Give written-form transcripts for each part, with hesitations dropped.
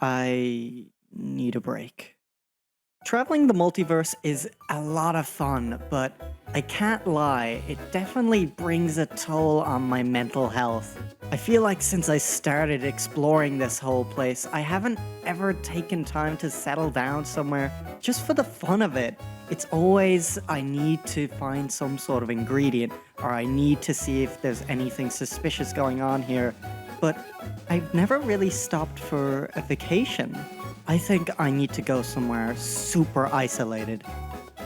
I need a break. Traveling the multiverse is a lot of fun, but I can't lie, it definitely brings a toll on my mental health. I feel like since I started exploring this whole place, I haven't ever taken time to settle down somewhere just for the fun of it. It's always I need to find some sort of ingredient, or I need to see if there's anything suspicious going on here. But I've never really stopped for a vacation. I think I need to go somewhere super isolated.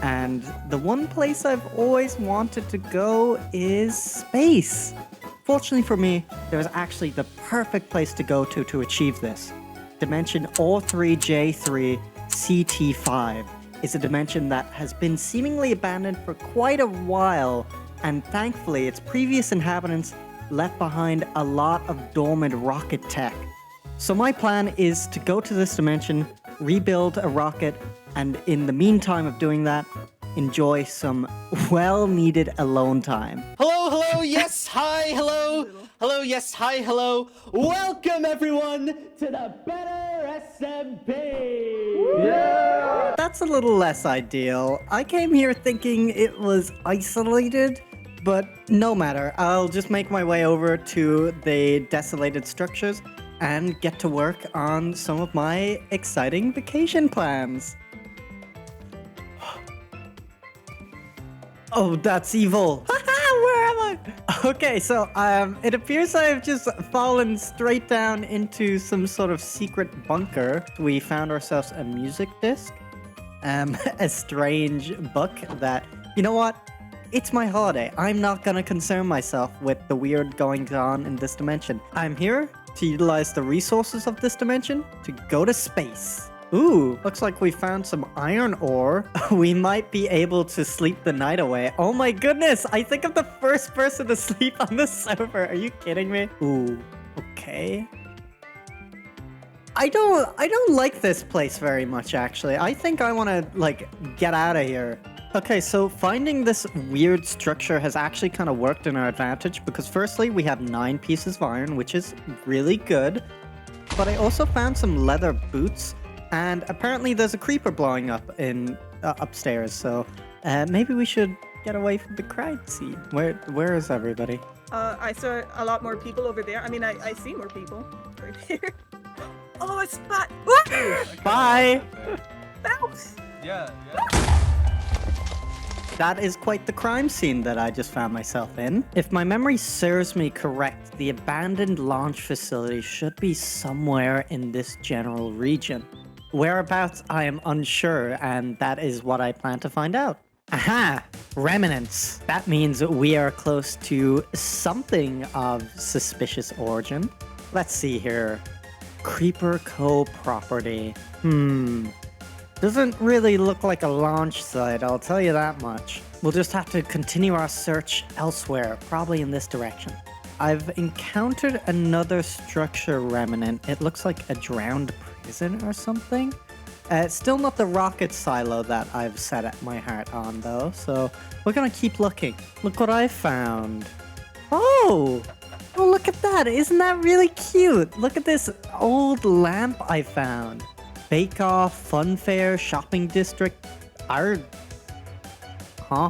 And the one place I've always wanted to go is space. Fortunately for me, there's actually the perfect place to go to achieve this. Dimension O3J3CT5 is a dimension that has been seemingly abandoned for quite a while, and thankfully its previous inhabitants left behind a lot of dormant rocket tech. So my plan is to go to this dimension, rebuild a rocket, and in the meantime of doing that, enjoy some well-needed alone time. Hello, yes, hi, hello. Hello, yes, hi, hello. Welcome, everyone, to the Better SMP. Yeah! That's a little less ideal. I came here thinking it was isolated, but no matter. I'll just make my way over to the desolated structures and get to work on some of my exciting vacation plans. Oh, that's evil. Where am I? Okay, so it appears I've just fallen straight down into some sort of secret bunker. We found ourselves a music disc, a strange book that, you know what? It's my holiday. I'm not gonna concern myself with the weird goings on in this dimension. I'm here to utilize the resources of this dimension to go to space. Ooh, looks like we found some iron ore. We might be able to sleep the night away. Oh my goodness, I think I'm the first person to sleep on this server. Are you kidding me? Ooh, okay. I don't like this place very much, actually. I think I want to, like, get out of here. Okay, so finding this weird structure has actually kind of worked in our advantage because firstly, we have 9 pieces of iron, which is really good. But I also found some leather boots, and apparently there's a creeper blowing up in upstairs, so maybe we should get away from the crowd scene. Where is everybody? I saw a lot more people over there. I mean, I see more people right here. Oh, it's Spot! Bye! Bounce! Yeah. That is quite the crime scene that I just found myself in. If my memory serves me correct, the abandoned launch facility should be somewhere in this general region. Whereabouts, I am unsure, and that is what I plan to find out. Aha! Remnants. That means we are close to something of suspicious origin. Let's see here. Creeper Co. property. Doesn't really look like a launch site, I'll tell you that much. We'll just have to continue our search elsewhere, probably in this direction. I've encountered another structure remnant. It looks like a drowned prison or something. It's still not the rocket silo that I've set my heart on, though, so we're gonna keep looking. Look what I found. Oh, look at that. Isn't that really cute? Look at this old lamp I found. Bake Off, Fun Fair, Shopping District, Art. Huh?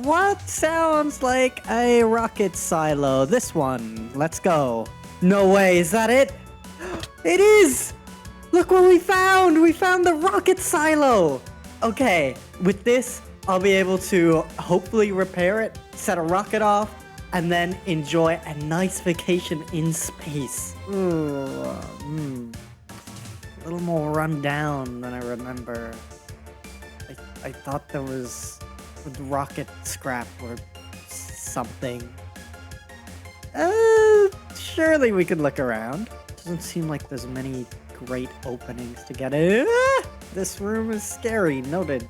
What sounds like a rocket silo? This one. Let's go. No way, is that it? It is! Look what we found! We found the rocket silo! Okay, with this, I'll be able to hopefully repair it, set a rocket off, and then enjoy a nice vacation in space. A little more run down than I remember. I thought there was rocket scrap or something. Surely we could look around. Doesn't seem like there's many great openings to get in. This room is scary, noted.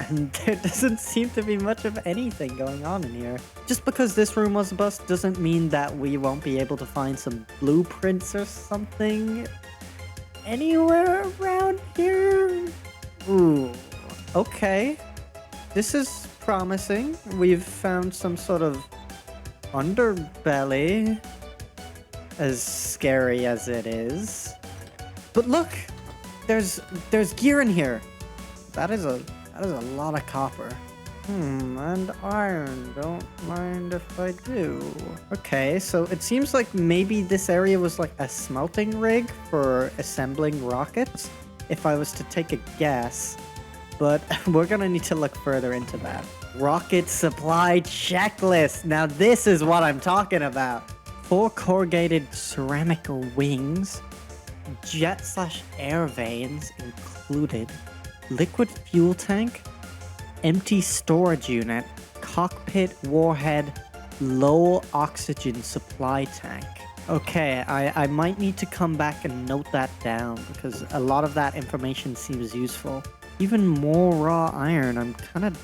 And there doesn't seem to be much of anything going on in here. Just because this room was a bust doesn't mean that we won't be able to find some blueprints or something anywhere around here. Ooh, okay. This is promising. We've found some sort of underbelly, as scary as it is. But look, there's gear in here. That is a lot of copper. And iron. Don't mind if I do. Okay, so it seems like maybe this area was like a smelting rig for assembling rockets, if I was to take a guess. But we're gonna need to look further into that. Rocket supply checklist. Now this is what I'm talking about. 4 corrugated ceramic wings, jet/air vanes included, liquid fuel tank, empty storage unit, cockpit warhead, low oxygen supply tank. Okay, I might need to come back and note that down because a lot of that information seems useful. Even more raw iron. I'm kind of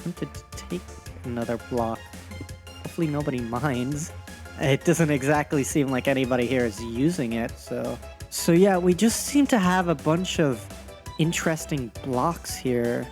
tempted to take another block. Hopefully nobody minds. It doesn't exactly seem like anybody here is using it, so yeah, we just seem to have a bunch of interesting blocks here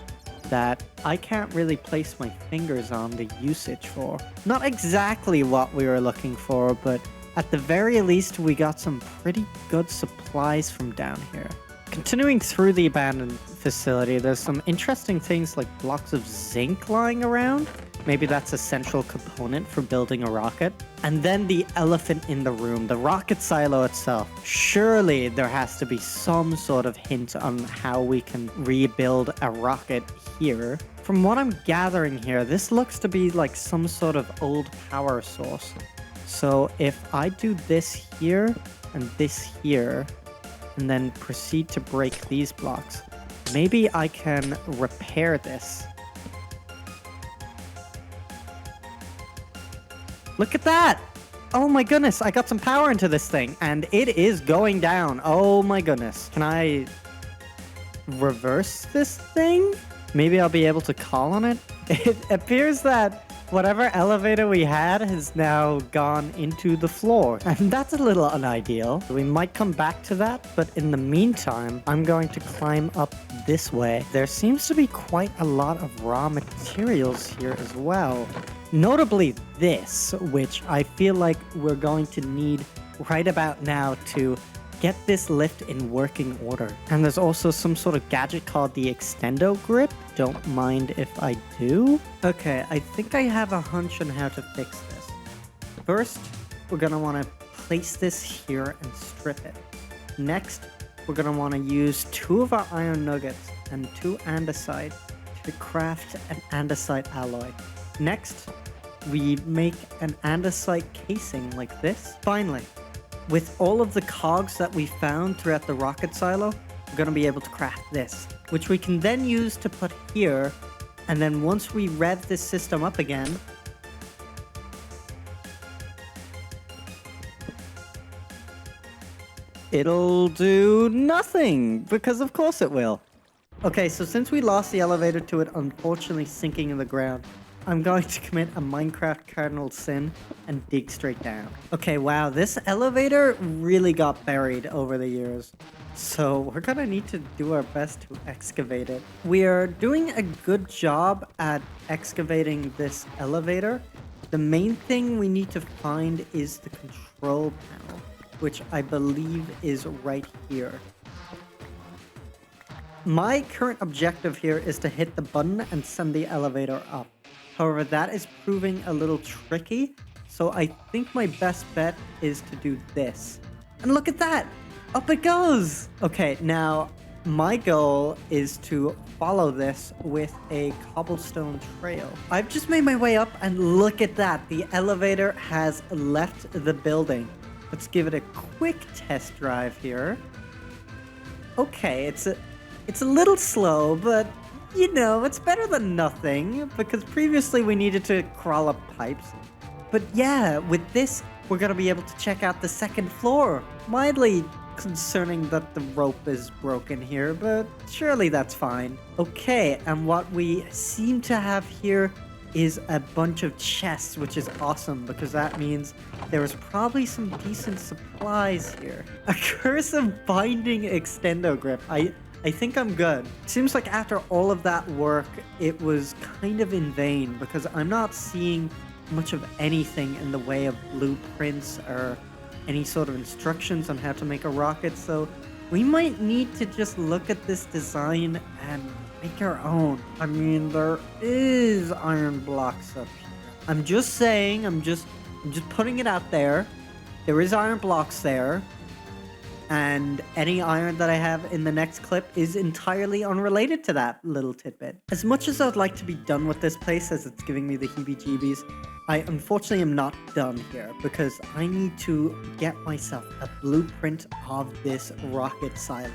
that I can't really place my fingers on the usage for. Not exactly what we were looking for, but at the very least we got some pretty good supplies from down here. Continuing through the abandoned facility, there's some interesting things like blocks of zinc lying around. Maybe that's a central component for building a rocket. And then the elephant in the room, the rocket silo itself. Surely there has to be some sort of hint on how we can rebuild a rocket here. From what I'm gathering here, this looks to be like some sort of old power source. So if I do this here and this here, and then proceed to break these blocks, maybe I can repair this. Look at that! Oh my goodness, I got some power into this thing, and it is going down. Oh my goodness. Can I reverse this thing? Maybe I'll be able to call on it? It appears that whatever elevator we had has now gone into the floor, and that's a little unideal. We might come back to that, but in the meantime, I'm going to climb up this way. There seems to be quite a lot of raw materials here as well. Notably this, which I feel like we're going to need right about now to get this lift in working order. And there's also some sort of gadget called the extendo grip. Don't mind if I do. Okay, I think I have a hunch on how to fix this. First, we're gonna want to place this here and strip it. Next, we're gonna want to use 2 of our iron nuggets and 2 andesite to craft an andesite alloy. Next, we make an andesite casing like this. Finally, with all of the cogs that we found throughout the rocket silo, we're going to be able to craft this, which we can then use to put here, and then once we rev this system up again, it'll do nothing, because of course it will. Okay, so since we lost the elevator to it unfortunately sinking in the ground, I'm going to commit a Minecraft cardinal sin and dig straight down. Okay, wow, this elevator really got buried over the years. So we're gonna need to do our best to excavate it. We are doing a good job at excavating this elevator. The main thing we need to find is the control panel, which I believe is right here. My current objective here is to hit the button and send the elevator up. However, that is proving a little tricky, so I think my best bet is to do this. And look at that! Up it goes! Okay, now, my goal is to follow this with a cobblestone trail. I've just made my way up, and look at that! The elevator has left the building. Let's give it a quick test drive here. Okay, it's a little slow, but you know, it's better than nothing, because previously we needed to crawl up pipes. But yeah, with this, we're gonna be able to check out the second floor. Mildly concerning that the rope is broken here, but surely that's fine. Okay, and what we seem to have here is a bunch of chests, which is awesome, because that means there is probably some decent supplies here. A cursive binding extendo grip. I think I'm good. Seems like after all of that work, it was kind of in vain because I'm not seeing much of anything in the way of blueprints or any sort of instructions on how to make a rocket. So we might need to just look at this design and make our own. I mean, there is iron blocks up here. I'm just saying, I'm just putting it out there. There is iron blocks there. And any iron that I have in the next clip is entirely unrelated to that little tidbit. As much as I'd like to be done with this place, as it's giving me the heebie-jeebies, I unfortunately am not done here because I need to get myself a blueprint of this rocket silo,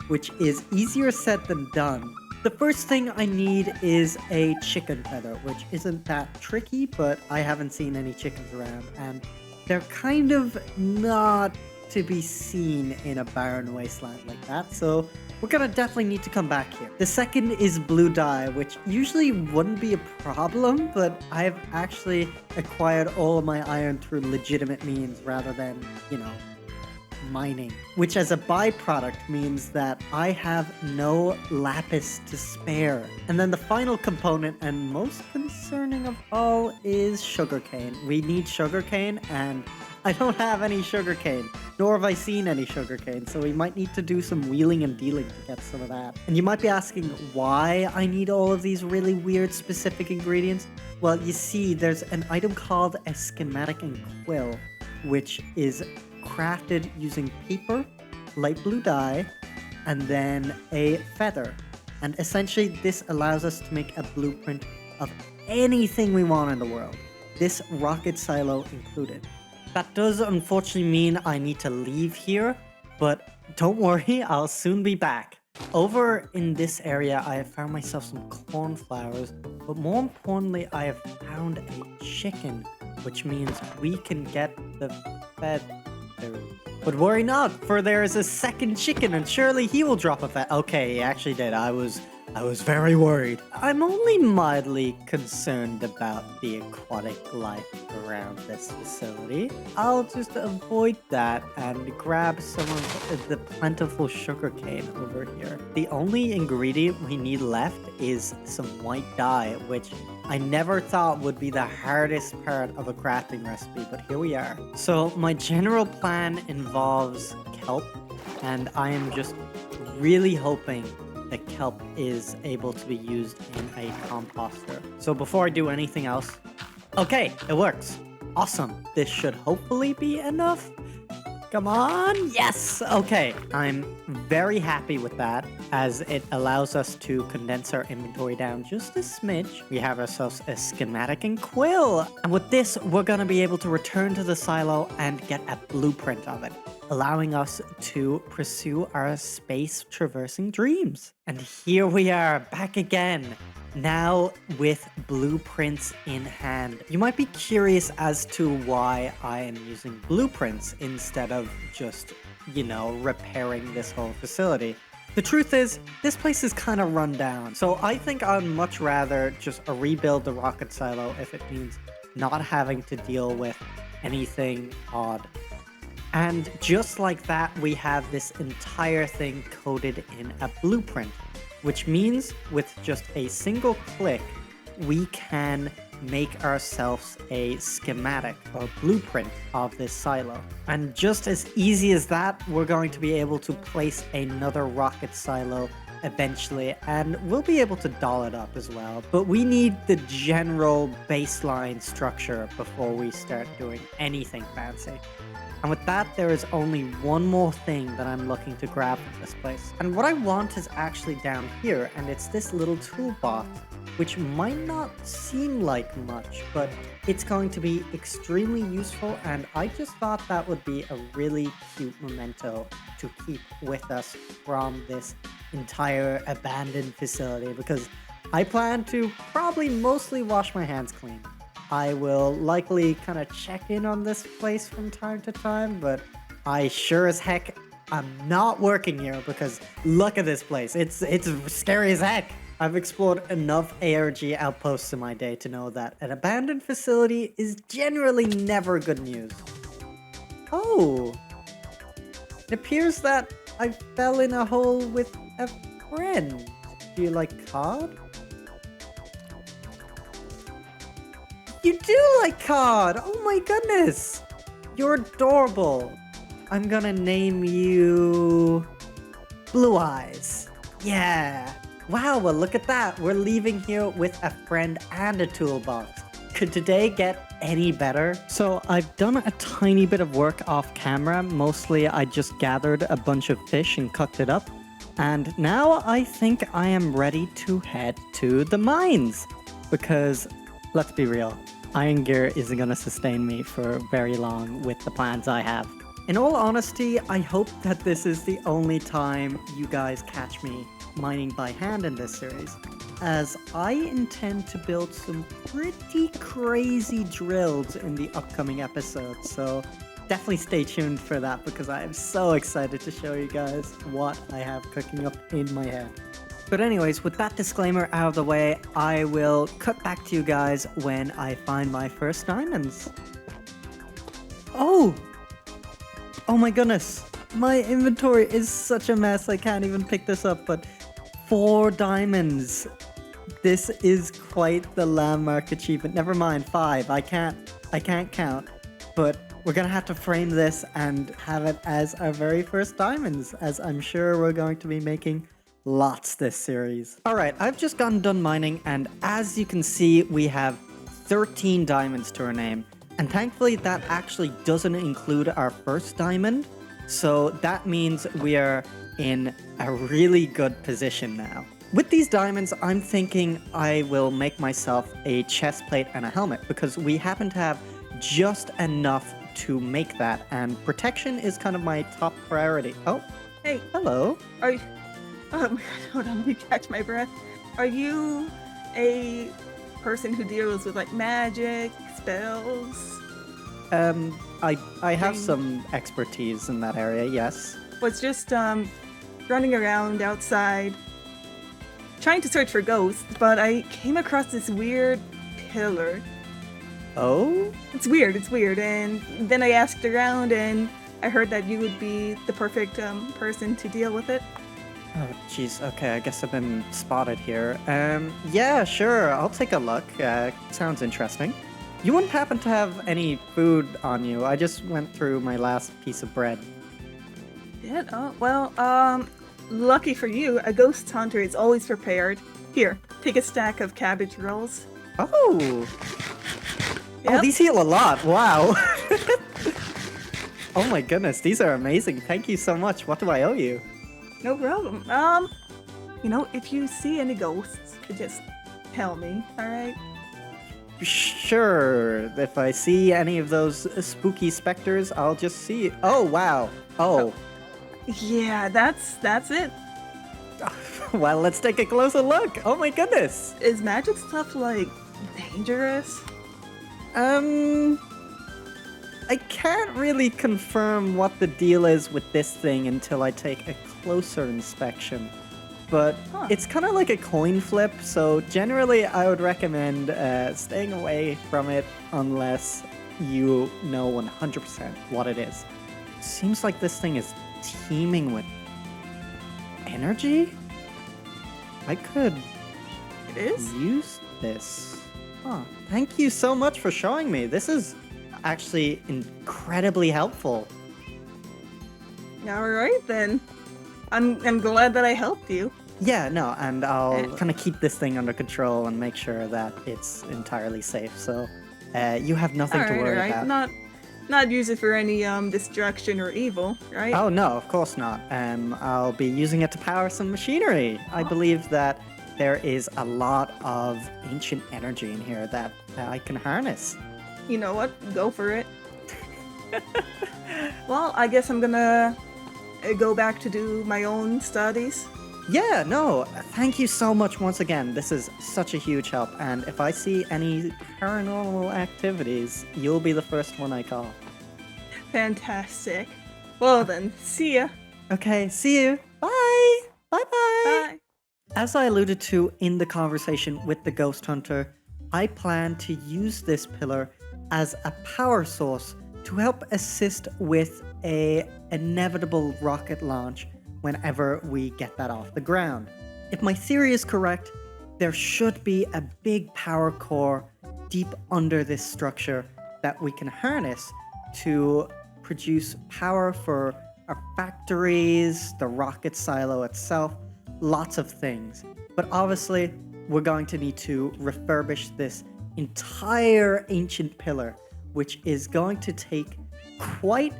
which is easier said than done. The first thing I need is a chicken feather, which isn't that tricky, but I haven't seen any chickens around, and they're kind of not to be seen in a barren wasteland like that, so we're gonna definitely need to come back here. The second is blue dye, which usually wouldn't be a problem, but I've actually acquired all of my iron through legitimate means rather than, you know, mining, which as a byproduct means that I have no lapis to spare. And then the final component, and most concerning of all, is sugarcane. We need sugarcane, and I don't have any sugarcane, nor have I seen any sugarcane, so we might need to do some wheeling and dealing to get some of that. And you might be asking why I need all of these really weird specific ingredients. Well, you see, there's an item called a schematic and quill, which is crafted using paper, light blue dye, and then a feather. And essentially, this allows us to make a blueprint of anything we want in the world, this rocket silo included. That does unfortunately mean I need to leave here, but don't worry, I'll soon be back. Over in this area, I have found myself some cornflowers, but more importantly, I have found a chicken, which means we can get the feathers. But worry not, for there is a second chicken, and surely he will drop a feather. Okay, he actually did. I was very worried. I'm only mildly concerned about the aquatic life around this facility. I'll just avoid that and grab some of the plentiful sugarcane over here. The only ingredient we need left is some white dye, which I never thought would be the hardest part of a crafting recipe, but here we are. So my general plan involves kelp, and I am just really hoping that kelp is able to be used in a composter. So before I do anything else, okay, it works. Awesome. This should hopefully be enough. Come on. Yes. Okay. I'm very happy with that, as it allows us to condense our inventory down just a smidge. We have ourselves a schematic and quill. And with this, we're going to be able to return to the silo and get a blueprint of it, allowing us to pursue our space traversing dreams. And here we are back again, now with blueprints in hand. You might be curious as to why I am using blueprints instead of just, you know, repairing this whole facility. The truth is, this place is kind of run down, so I think I'd much rather just rebuild the rocket silo if it means not having to deal with anything odd. And just like that, we have this entire thing coded in a blueprint, which means with just a single click, we can make ourselves a schematic or blueprint of this silo. And just as easy as that, we're going to be able to place another rocket silo eventually, and we'll be able to doll it up as well. But we need the general baseline structure before we start doing anything fancy. And with that, there is only one more thing that I'm looking to grab from this place. And what I want is actually down here, and it's this little toolbox, which might not seem like much, but it's going to be extremely useful, and I just thought that would be a really cute memento to keep with us from this entire abandoned facility, because I plan to probably mostly wash my hands clean. I will likely kind of check in on this place from time to time, but I sure as heck am not working here, because look at this place. It's scary as heck. I've explored enough ARG outposts in my day to know that an abandoned facility is generally never good news. Oh, it appears that I fell in a hole with a friend. Do you like cod? You do like cod! Oh my goodness! You're adorable. I'm gonna name you Blue eyes. Yeah. Wow, well look at that. We're leaving here with a friend and a toolbox. Could today get any better? So I've done a tiny bit of work off camera. Mostly I just gathered a bunch of fish and cooked it up. And now I think I am ready to head to the mines. Because, let's be real, iron gear isn't going to sustain me for very long with the plans I have. In all honesty, I hope that this is the only time you guys catch me mining by hand in this series, as I intend to build some pretty crazy drills in the upcoming episodes, so definitely stay tuned for that because I am so excited to show you guys what I have cooking up in my head. But anyways, with that disclaimer out of the way, I will cut back to you guys when I find my first diamonds. Oh my goodness, my inventory is such a mess, I can't even pick this up, but 4 diamonds. This is quite the landmark achievement. Never mind, 5. I can't count. But we're gonna have to frame this and have it as our very first diamonds, as I'm sure we're going to be making lots this series. Alright, I've just gotten done mining, and as you can see, we have 13 diamonds to our name. And thankfully, that actually doesn't include our first diamond. So that means we are in a really good position now. With these diamonds, I'm thinking I will make myself a chest plate and a helmet because we happen to have just enough to make that, and protection is kind of my top priority. Oh, Hey, hello. are you... hold on, let me catch my breath. Are you a person who deals with, like, magic, spells? I have some expertise in that area, yes. Was just, running around outside, trying to search for ghosts, but I came across this weird pillar. Oh? It's weird, and then I asked around, and I heard that you would be the perfect person to deal with it. Oh, jeez. Okay, I guess I've been spotted here. Yeah, sure. I'll take a look. Sounds interesting. You wouldn't happen to have any food on you? I just went through my last piece of bread. Yeah, oh, well, lucky for you, a ghost hunter is always prepared. Here, take a stack of cabbage rolls. Oh! Yep. Oh, these heal a lot. Wow. Oh my goodness, these are amazing. Thank you so much. What do I owe you? No problem. You know, if you see any ghosts, just tell me, alright? Sure. If I see any of those spooky specters, I'll just see. Oh, wow. Oh. Yeah, that's it. Well, let's take a closer look. Oh my goodness. Is magic stuff, like, dangerous? I can't really confirm what the deal is with this thing until I take a closer inspection. But it's kind of like a coin flip, so generally I would recommend staying away from it unless you know 100% what it is. Seems like this thing is teeming with energy? I could It is? use this. Oh, thank you so much for showing me. This is actually incredibly helpful. Alright then. I'm glad that I helped you. Yeah, no, and I'll kind of keep this thing under control and make sure that it's entirely safe. So you have nothing to worry about. Not use it for any destruction or evil, right? Oh no, of course not. I'll be using it to power some machinery. I believe that there is a lot of ancient energy in here that I can harness. You know what? Go for it. Well, I guess I'm gonna go back to do my own studies. Yeah, no, thank you so much once again. This is such a huge help, and if I see any paranormal activities, you'll be the first one I call. Fantastic. Well then, see ya. Okay, see you. Bye! Bye-bye! Bye. As I alluded to in the conversation with the ghost hunter, I plan to use this pillar as a power source to help assist with a inevitable rocket launch whenever we get that off the ground. If my theory is correct, there should be a big power core deep under this structure that we can harness to produce power for our factories, the rocket silo itself, lots of things. But obviously, we're going to need to refurbish this entire ancient pillar, which is going to take quite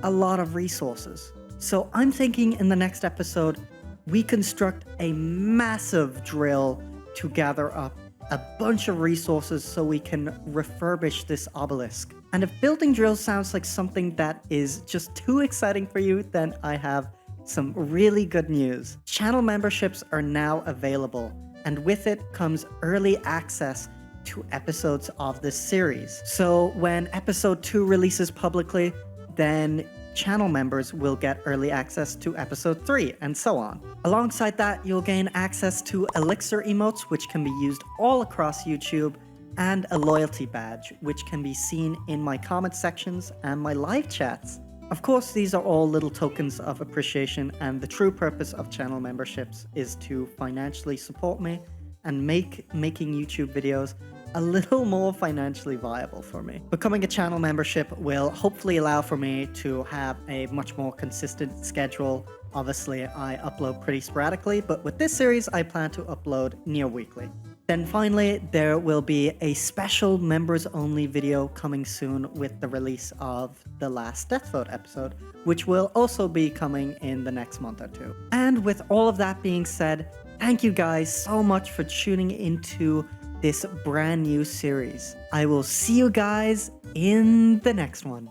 a lot of resources. So I'm thinking in the next episode, we construct a massive drill to gather up a bunch of resources so we can refurbish this obelisk. And if building drills sounds like something that is just too exciting for you, then I have some really good news. Channel memberships are now available, and with it comes early access to episodes of this series. So when episode 2 releases publicly, then channel members will get early access to episode 3, and so on. Alongside that, you'll gain access to Elixir emotes, which can be used all across YouTube, and a loyalty badge, which can be seen in my comment sections and my live chats. Of course, these are all little tokens of appreciation, and the true purpose of channel memberships is to financially support me and making YouTube videos a little more financially viable for me. Becoming a channel membership will hopefully allow for me to have a much more consistent schedule. Obviously, I upload pretty sporadically, but with this series, I plan to upload near weekly. Then finally, there will be a special members-only video coming soon with the release of the last Death Vote episode, which will also be coming in the next month or two. And with all of that being said, thank you guys so much for tuning into this brand new series. I will see you guys in the next one.